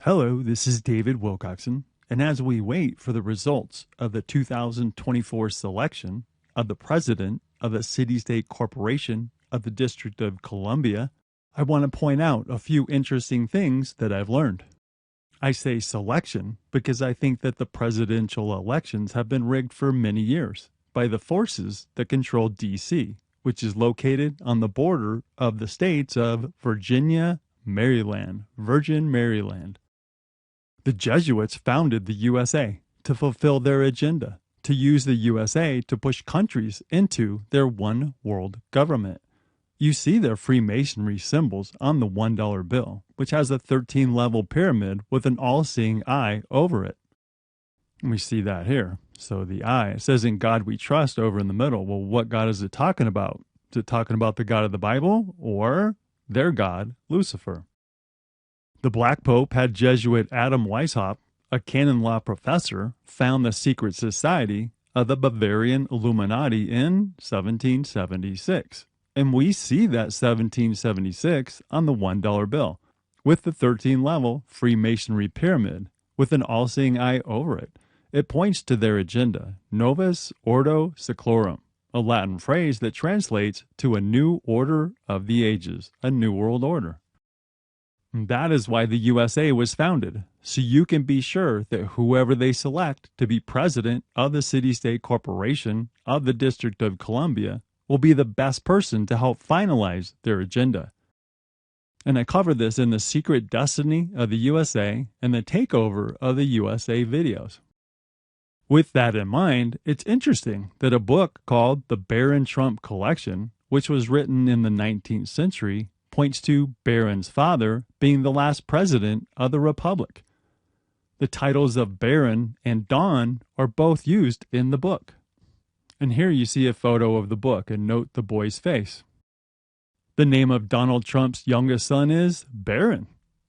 Hello, this is David Wilcoxon, and as we wait for the results of the 2024 selection of the President of the City-State Corporation of the District of Columbia, I want to point out a few interesting things that I've learned. I say selection because I think that the presidential elections have been rigged for many years by the forces that control D.C., which is located on the border of the states of Virginia, Maryland, Virgin Maryland. The Jesuits founded the USA to fulfill their agenda, to use the USA to push countries into their one world government. You see their Freemasonry symbols on the $1 bill, which has a 13-level pyramid with an all-seeing eye over it. We see that here. So the eye, it says, "In God we trust," over in the middle. Well, what God is it talking about? Is it talking about the God of the Bible or their God, Lucifer? The Black Pope had Jesuit Adam Weishaupt, a canon law professor, found the secret society of the Bavarian Illuminati in 1776. And we see that 1776 on the $1 bill, with the 13-level Freemasonry pyramid, with an all-seeing eye over it. It points to their agenda, Novus Ordo Seclorum, a Latin phrase that translates to a new order of the ages, a new world order. That is why the USA was founded, so you can be sure that whoever they select to be president of the City-State Corporation of the District of Columbia will be the best person to help finalize their agenda. And I cover this in The Secret Destiny of the USA and the Takeover of the USA videos. With that in mind, it's interesting that a book called The Baron Trump Collection, which was written in the 19th century, points to Baron's father being the last president of the Republic. The titles of Baron and Don are both used in the book. And here you see a photo of the book and note the boy's face. The name of Donald Trump's youngest son is Barron.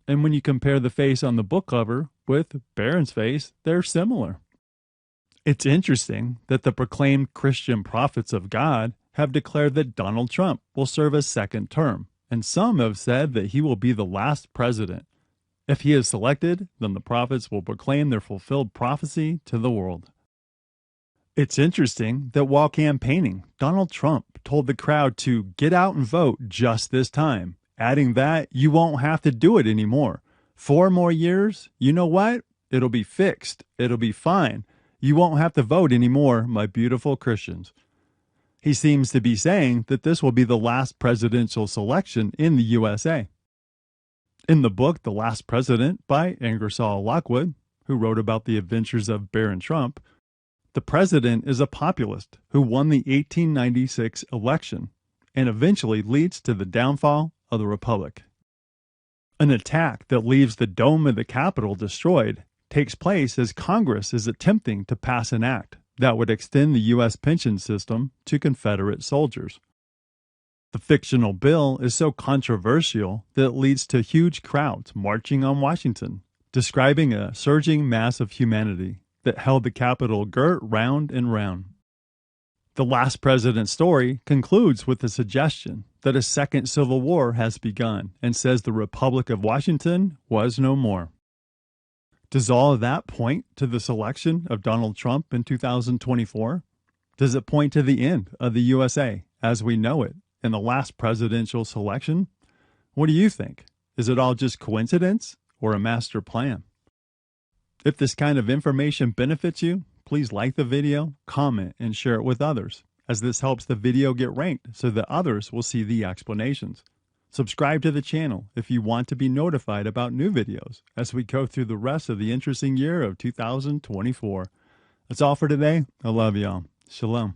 And when you compare the face on the book cover with Barron's face, they're similar. It's interesting that the proclaimed Christian prophets of God have declared that Donald Trump will serve a second term, and some have said that he will be the last president. If he is selected, then the prophets will proclaim their fulfilled prophecy to the world. It's interesting that while campaigning, Donald Trump told the crowd to get out and vote just this time, adding that you won't have to do it anymore. 4 more years, you know what? It'll be fixed. It'll be fine. You won't have to vote anymore, my beautiful Christians. He seems to be saying that this will be the last presidential selection in the USA. In the book The Last President by Ingersoll Lockwood, who wrote about the adventures of Baron Trump, the president is a populist who won the 1896 election and eventually leads to the downfall of the Republic. An attack that leaves the dome of the Capitol destroyed takes place as Congress is attempting to pass an act that would extend the U.S. pension system to Confederate soldiers. The fictional bill is so controversial that it leads to huge crowds marching on Washington, describing a surging mass of humanity that held the Capitol girt round and round. The Last President's story concludes with the suggestion that a second civil war has begun and says the Republic of Washington was no more. Does all of that point to the selection of Donald Trump in 2024? Does it point to the end of the USA as we know it in the last presidential selection? What do you think? Is it all just coincidence or a master plan? If this kind of information benefits you, please like the video, comment, and share it with others, as this helps the video get ranked so that others will see the explanations. Subscribe to the channel if you want to be notified about new videos as we go through the rest of the interesting year of 2024. That's all for today. I love y'all. Shalom.